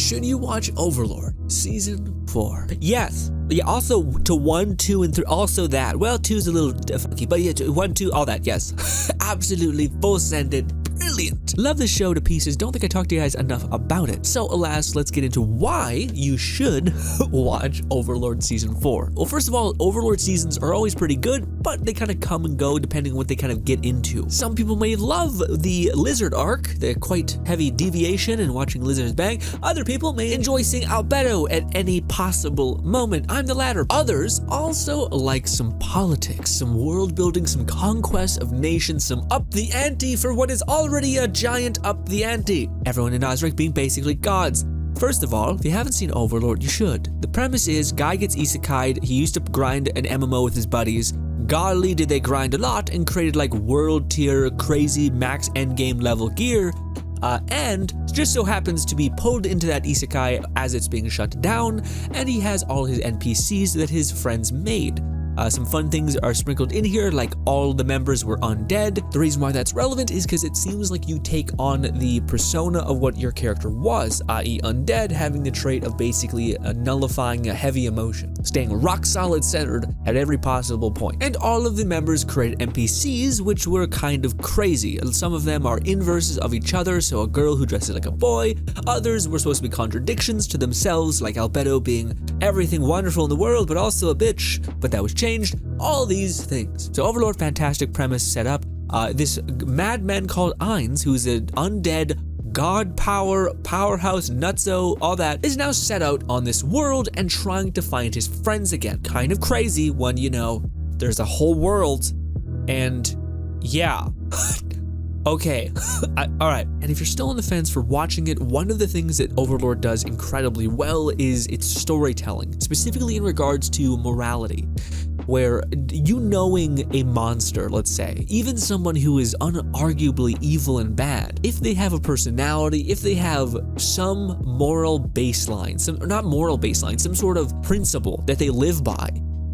should you watch Overlord Season 4? Yes. Yeah, also to 1, 2, and 3, also that. Well, 2's a little funky, but yeah, 1, 2, all that, yes. Absolutely, full send it. Brilliant. Love the show to pieces. Don't think I talked to you guys enough about it. So alas, let's get into why you should watch Overlord Season 4. Well, first of all, Overlord seasons are always pretty good, but they kind of come and go depending on what they kind of get into. Some people may love the Lizard arc, the quite heavy deviation and watching lizards bang. Other people may enjoy seeing Albedo at any possible moment. I'm the latter. Others also like some politics, some world building, some conquest of nations, some up the ante for what is already a giant up the ante. Everyone in Osric being basically gods. First of all, if you haven't seen Overlord, you should. The premise is, guy gets isekai'd, he used to grind an MMO with his buddies. Godly did they grind a lot and created like world tier, crazy max endgame level gear. And just so happens to be pulled into that isekai as it's being shut down, and he has all his NPCs that his friends made. Some fun things are sprinkled in here, like all the members were undead. The reason why that's relevant is because it seems like you take on the persona of what your character was, i.e. undead, having the trait of basically nullifying a heavy emotion, staying rock solid centered at every possible point. And all of the members created NPCs, which were kind of crazy. Some of them are inverses of each other, so a girl who dresses like a boy. Others were supposed to be contradictions to themselves, like Albedo being everything wonderful in the world, but also a bitch, but that was changed. All these things. So Overlord, fantastic premise set up. This madman called Ainz, who's an undead god powerhouse, nutso, all that, is now set out on this world and trying to find his friends again. Kind of crazy when, you know, there's a whole world and yeah. Okay, all right. And if you're still on the fence for watching it, one of the things that Overlord does incredibly well is its storytelling, specifically in regards to morality, where you knowing a monster, let's say, even someone who is unarguably evil and bad, if they have a personality, if they have some moral baseline, some sort of principle that they live by,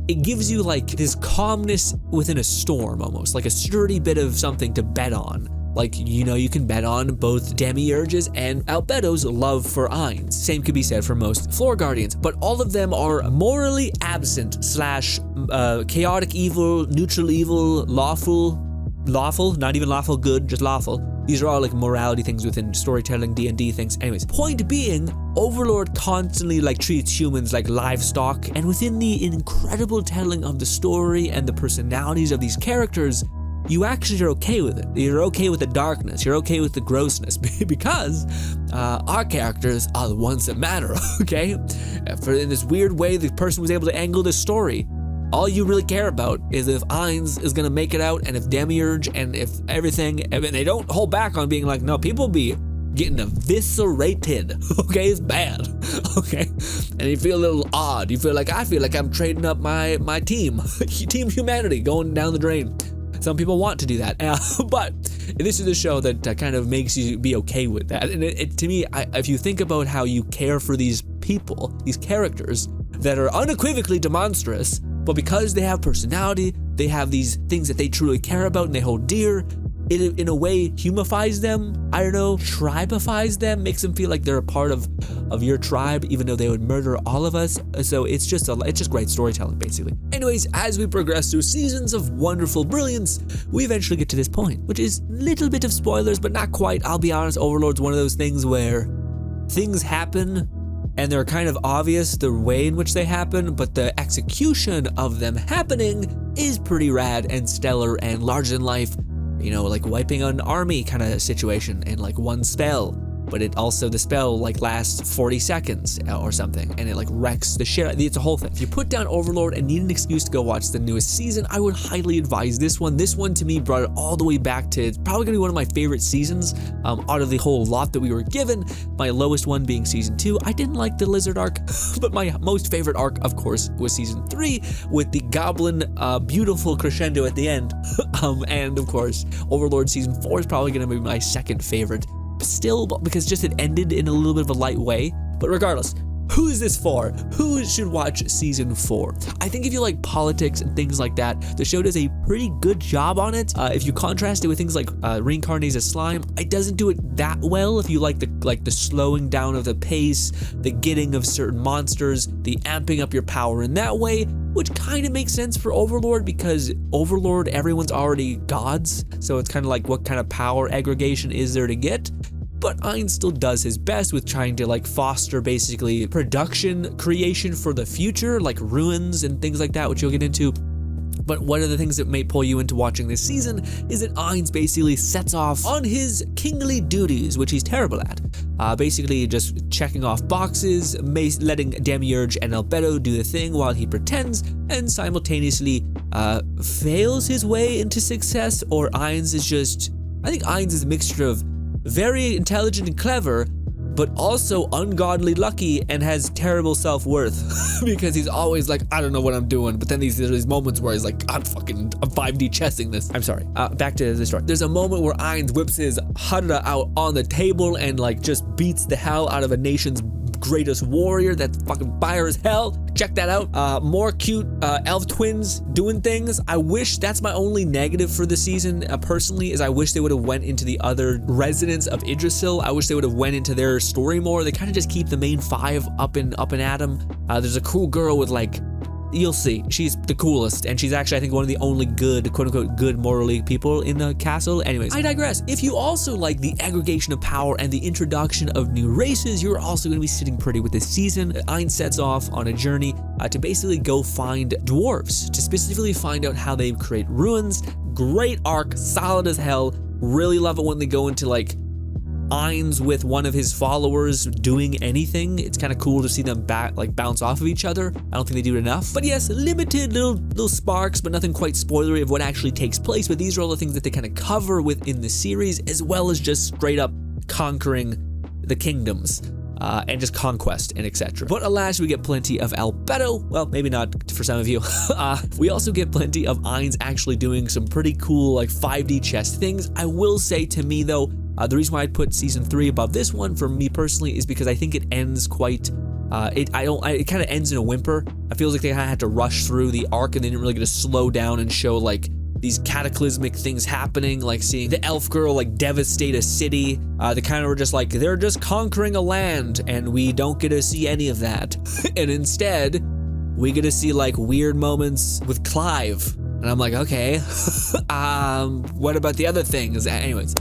it gives you like this calmness within a storm, almost like a sturdy bit of something to bet on. Like, you know, you can bet on both Demiurge's and Albedo's love for Ainz. Same could be said for most Floor Guardians, but all of them are morally absent / chaotic evil, neutral evil, lawful, not even lawful good, just lawful. These are all like morality things within storytelling, D&D things. Anyways, point being, Overlord constantly like treats humans like livestock, and within the incredible telling of the story and the personalities of these characters, you actually are okay with it. You're okay with the darkness. You're okay with the grossness because our characters are the ones that matter, okay? For in this weird way, the person was able to angle the story. All you really care about is if Ainz is gonna make it out, and if Demiurge, and if everything, and they don't hold back on being like, no, people be getting eviscerated, okay? It's bad, okay? And you feel a little odd. You feel like, I feel like I'm trading up my team, Team Humanity, going down the drain. Some people want to do that, but this is a show that kind of makes you be okay with that. And to me, if you think about how you care for these people, these characters that are unequivocally demonstrous, but because they have personality, they have these things that they truly care about and they hold dear, it in a way humifies them, I don't know, tribifies them, makes them feel like they're a part of your tribe, even though they would murder all of us. So it's just great storytelling, basically. Anyways, as we progress through seasons of wonderful brilliance, we eventually get to this point, which is a little bit of spoilers, but not quite. I'll be honest, Overlord's one of those things where things happen and they're kind of obvious the way in which they happen, but the execution of them happening is pretty rad and stellar and larger than life. You know, like wiping an army kind of situation in like one spell, but it also, the spell like lasts 40 seconds or something, and it like wrecks the shit. It's a whole thing. If you put down Overlord and need an excuse to go watch the newest season, I would highly advise this one. This one to me brought it all the way back to, it's probably gonna be one of my favorite seasons out of the whole lot that we were given. My lowest one being season 2. I didn't like the lizard arc, but my most favorite arc, of course, was season 3 with the goblin beautiful crescendo at the end. And of course, Overlord season 4 is probably gonna be my second favorite. Still, because just it ended in a little bit of a light way. But regardless, Who is this for? Who should watch season 4? I think if you like politics and things like that, the show does a pretty good job on it. If you contrast it with things like Reincarnated as Slime, it doesn't do it that well. If you like the slowing down of the pace, the getting of certain monsters, the amping up your power in that way, which kind of makes sense for Overlord because Overlord, everyone's already gods, so it's kind of like what kind of power aggregation is there to get? But Ainz still does his best with trying to like foster basically production creation for the future, like ruins and things like that, which you'll get into. But one of the things that may pull you into watching this season is that Ainz basically sets off on his kingly duties, which he's terrible at. Basically just checking off boxes, letting Demiurge and Albedo do the thing while he pretends, and simultaneously fails his way into success, or Ainz is just... I think Ainz is a mixture of very intelligent and clever, but also ungodly lucky and has terrible self-worth because he's always like, I don't know what I'm doing. But then there's these moments where he's like, I'm 5D chessing this. I'm sorry. Back to the story. There's a moment where Ainz whips his Hadra out on the table and like just beats the hell out of a nation's greatest warrior that's fucking fire as hell. Check that out. More cute elf twins doing things. I wish that's my only negative for the season personally, is I wish they would have went into the other residents of Idrisil. I wish they would have went into their story more. They kind of just keep the main 5 up and at 'em. There's a cool girl with like, you'll see, she's the coolest, and she's actually I think one of the only good, quote-unquote good morally people in the castle. Anyways, I digress. If you also like the aggregation of power and the introduction of new races, you're also going to be sitting pretty with this season. Ainz sets off on a journey to basically go find dwarves, to specifically find out how they create ruins. Great arc, solid as hell. Really love it when they go into like Ainz with one of his followers doing anything. It's kind of cool to see them bounce off of each other. I don't think they do it enough. But yes, limited little sparks, but nothing quite spoilery of what actually takes place. But these are all the things that they kind of cover within the series, as well as just straight up conquering the kingdoms. And just conquest and etc. But alas, we get plenty of Albedo. Well, maybe not for some of you. We also get plenty of Ainz actually doing some pretty cool like 5D chess things. I will say, to me though, the reason why I'd put season 3 above this one for me personally is because I think it ends quite, it kind of ends in a whimper. I feel like they kind of had to rush through the arc and they didn't really get to slow down and show like these cataclysmic things happening, like seeing the elf girl like devastate a city. They kind of were just like, they're just conquering a land and we don't get to see any of that. And instead, we get to see like weird moments with Clive. And I'm like, okay, what about the other things? Anyways,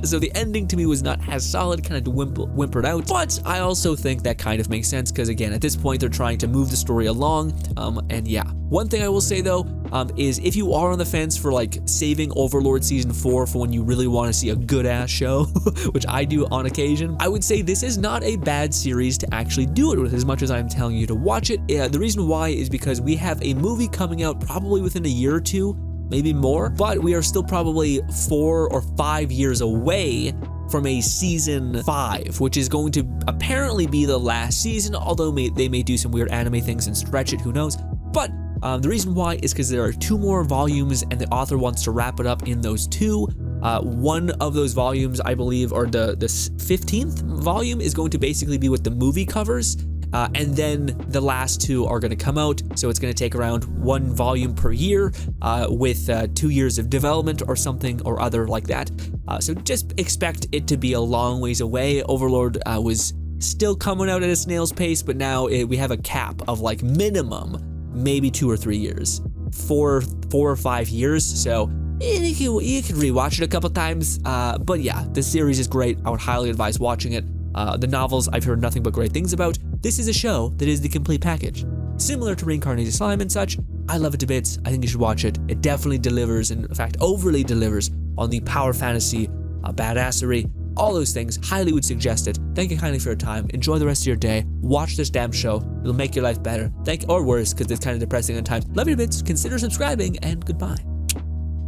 so the ending to me was not as solid, kind of whimpered out. But I also think that kind of makes sense because, again, at this point, they're trying to move the story along. And yeah, one thing I will say, though, is if you are on the fence for like saving Overlord Season 4 for when you really want to see a good-ass show, which I do on occasion, I would say this is not a bad series to actually do it with as much as I'm telling you to watch it. The reason why is because we have a movie coming out probably within a year or two, maybe more, but we are still probably 4 or 5 years away from a season 5, which is going to apparently be the last season, although they may do some weird anime things and stretch it, who knows. But the reason why is because there are 2 more volumes and the author wants to wrap it up in those 2. One of those volumes, I believe, or the 15th volume is going to basically be what the movie covers. And then the last 2 are going to come out, so it's going to take around 1 volume per year with 2 years of development or something or other like that. So just expect it to be a long ways away. Overlord was still coming out at a snail's pace, but now we have a cap of like minimum maybe 2 or 3 years, 4 or 5 years. So you can rewatch it a couple times. But yeah, this series is great. I would highly advise watching it. The novels I've heard nothing but great things about. This is a show that is the complete package. Similar to Reincarnated Slime and such, I love it to bits. I think you should watch it. It definitely delivers, and in fact, overly delivers on the power fantasy, badassery, all those things. Highly would suggest it. Thank you kindly for your time. Enjoy the rest of your day. Watch this damn show. It'll make your life better. Or worse, because it's kind of depressing at times. Love you to bits. Consider subscribing, and goodbye.